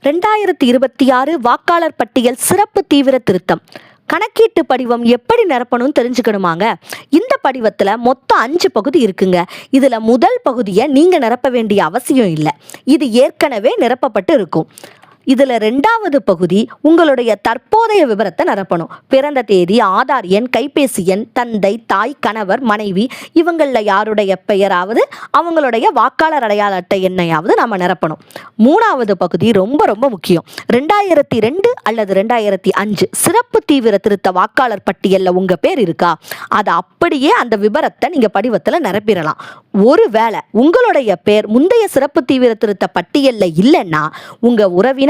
2026 வாக்காளர் பட்டியல் சிறப்பு தீவிர திருத்தம். கணக்கீட்டு படிவம் எப்படி நிரப்பணும்னு தெரிஞ்சுக்கணுமாங்க? இந்த படிவத்தில் மொத்தம் 5 பகுதி இருக்குங்க. இதில் முதல் பகுதியை நீங்கள் நிரப்ப வேண்டிய அவசியம் இல்லை. இது ஏற்கனவே நிரப்பப்பட்டு இருக்கும். இதில் 2வது பகுதி உங்களுடைய தற்போதைய விவரத்தை நிரப்பணும். பிறந்த தேதி, ஆதார் எண், கைபேசி எண், தந்தை, தாய், கணவர், மனைவி இவங்களில் யாருடைய பெயராவது அவங்களுடைய வாக்காளர் அடையாள அட்டை எண்ணையாவது நம்ம நிரப்பணும். 3வது பகுதி ரொம்ப ரொம்ப முக்கியம். 2002 அல்லது 2005 சிறப்பு தீவிர திருத்த வாக்காளர் பட்டியலில் உங்கள் பேர் இருக்கா? அதை அப்படியே அந்த விவரத்தை நீங்கள் படிவத்தில் நிரப்பிடலாம். ஒருவேளை உங்களுடைய பேர் முந்தைய சிறப்பு தீவிர திருத்த பட்டியலில் இல்லைன்னா உங்கள் உறவினர்,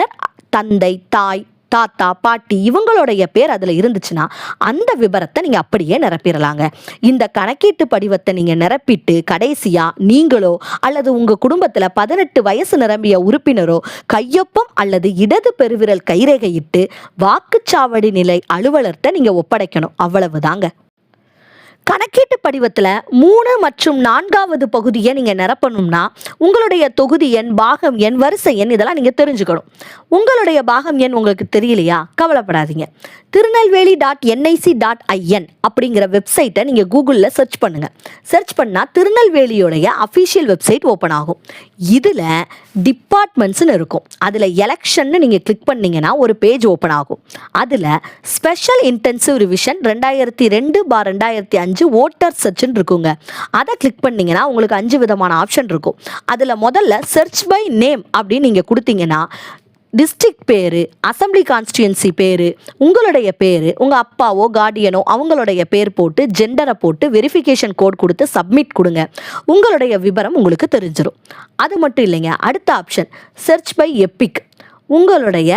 தந்தை, தாய், தாத்தா, பாட்டி இவங்களுடைய பேர் அதில் இருந்துச்சுன்னா அந்த விபரத்தை நீங்கள் அப்படியே நிரப்பிடலாங்க. இந்த கணக்கீட்டு படிவத்தை நீங்கள் நிரப்பிட்டு கடைசியாக நீங்களோ அல்லது உங்கள் குடும்பத்தில் 18 வயசு நிரம்பிய உறுப்பினரோ கையொப்பம் அல்லது இடது பெருவிரல் கைரேகையிட்டு வாக்குச்சாவடி நிலை அலுவலர்கிட்ட நீங்கள் ஒப்படைக்கணும். அவ்வளவுதாங்க. கணக்கீட்டு படிவத்தில் 3 மற்றும் 4வது பகுதியை நீங்கள் நிரப்பணும்னா உங்களுடைய தொகுதி எண், பாகம் எண், வரிசை எண் இதெல்லாம் நீங்கள் தெரிஞ்சுக்கணும். உங்களுடைய பாகம் எண் உங்களுக்கு தெரியலையா? கவலைப்படாதீங்க. திருநெல்வேலி.nic.in அப்படிங்கிற வெப்சைட்டை நீங்கள் கூகுளில் சர்ச் பண்ணுங்கள். சர்ச் பண்ணால் திருநெல்வேலியோடைய அஃபிஷியல் வெப்சைட் ஓப்பன் ஆகும். இதில் டிபார்ட்மெண்ட்ஸ்னு இருக்கும். அதில் எலெக்ஷன்னு நீங்கள் கிளிக் பண்ணிங்கன்னா ஒரு பேஜ் ஓப்பன் ஆகும். அதில் ஸ்பெஷல் இன்டென்சிவ் ரிவிஷன் 2002/2005 ஓட்டர் சர்ச்னு இருக்குங்க. அதை கிளிக் பண்ணிங்கன்னா உங்களுக்கு 5 விதமான ஆப்ஷன் இருக்கும். அதில் முதல்ல சர்ச் பை நேம் அப்படின்னு நீங்கள் கொடுத்தீங்கன்னா டிஸ்ட்ரிக்ட் பேர், அசம்பிளி கான்ஸ்டியூன்சி பேர், உங்களுடைய பேர், உங்கள் அப்பாவோ கார்டியனோ அவங்களுடைய பேர் போட்டு ஜெண்டரை போட்டு வெரிஃபிகேஷன் கோட் கொடுத்து சப்மிட் கொடுங்க. உங்களுடைய விவரம் உங்களுக்கு தெரிஞ்சிடும். அது மட்டும் இல்லைங்க, அடுத்த ஆப்ஷன் சர்ச் பை எப்பிக். உங்களுடைய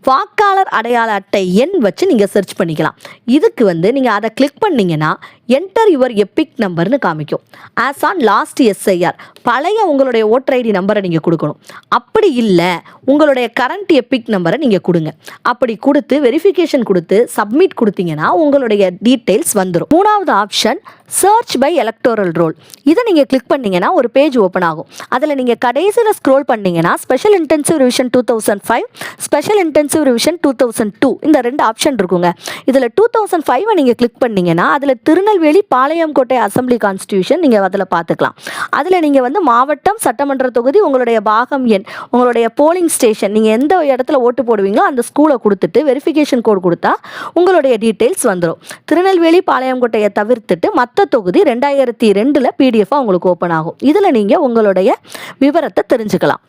வாக்காளர் அடையாள அட்டை எண் வச்சு நீங்கள் சர்ச் பண்ணிக்கலாம். இதுக்கு நீங்கள் அதை கிளிக் பண்ணிங்கன்னா என்டர் யுவர் எப்பிக் நம்பர்னு காமிக்கும். ஆஸ் ஆன் லாஸ்ட் எஸ்ஐஆர் பழைய உங்களுடைய ஓட்டர் ஐடி நம்பரை நீங்கள் கொடுக்கணும். அப்படி இல்லை உங்களுடைய கரண்ட் எப்பிக் நம்பரை நீங்கள் கொடுங்க. அப்படி கொடுத்து வெரிஃபிகேஷன் கொடுத்து சப்மிட் கொடுத்தீங்கன்னா உங்களுடைய டீட்டெயில்ஸ் வந்துடும். 3வது option search by electoral roll. இதை நீங்கள் கிளிக் பண்ணிங்கன்னா ஒரு பேஜ் ஓப்பன் ஆகும். அதில் நீங்கள் கடைசியில் ஸ்க்ரோல் பண்ணிங்கன்னா special intensive revision 2005, special intensive revision 2002 இந்த 2 ஆப்ஷன் இருக்குங்க. இதில் 2005 நீங்கள் கிளிக் பண்ணிங்கன்னா அதில் திருநெல்வேலி பாளையங்கோட்டை அசம்பிளி கான்ஸ்டியூஷன் நீங்கள் அதில் பார்த்துக்கலாம். அதில் நீங்கள் மாவட்டம், சட்டமன்ற தொகுதி, உங்களுடைய பாகம் எண், உங்களுடைய போலிங் ஸ்டேஷன், நீங்கள் எந்த இடத்துல ஓட்டு போடுவீங்களோ அந்த ஸ்கூலை கொடுத்துட்டு வெரிஃபிகேஷன் கோட் கொடுத்தா உங்களுடைய டீட்டெயில்ஸ் வந்துடும். திருநெல்வேலி பாளையங்கோட்டையை தவிர்த்துட்டு மற்ற தொகுதி 2002 பிடிஎஃபாக உங்களுக்கு ஓப்பன் ஆகும். இதில் நீங்கள் உங்களுடைய விவரத்தை தெரிஞ்சுக்கலாம்.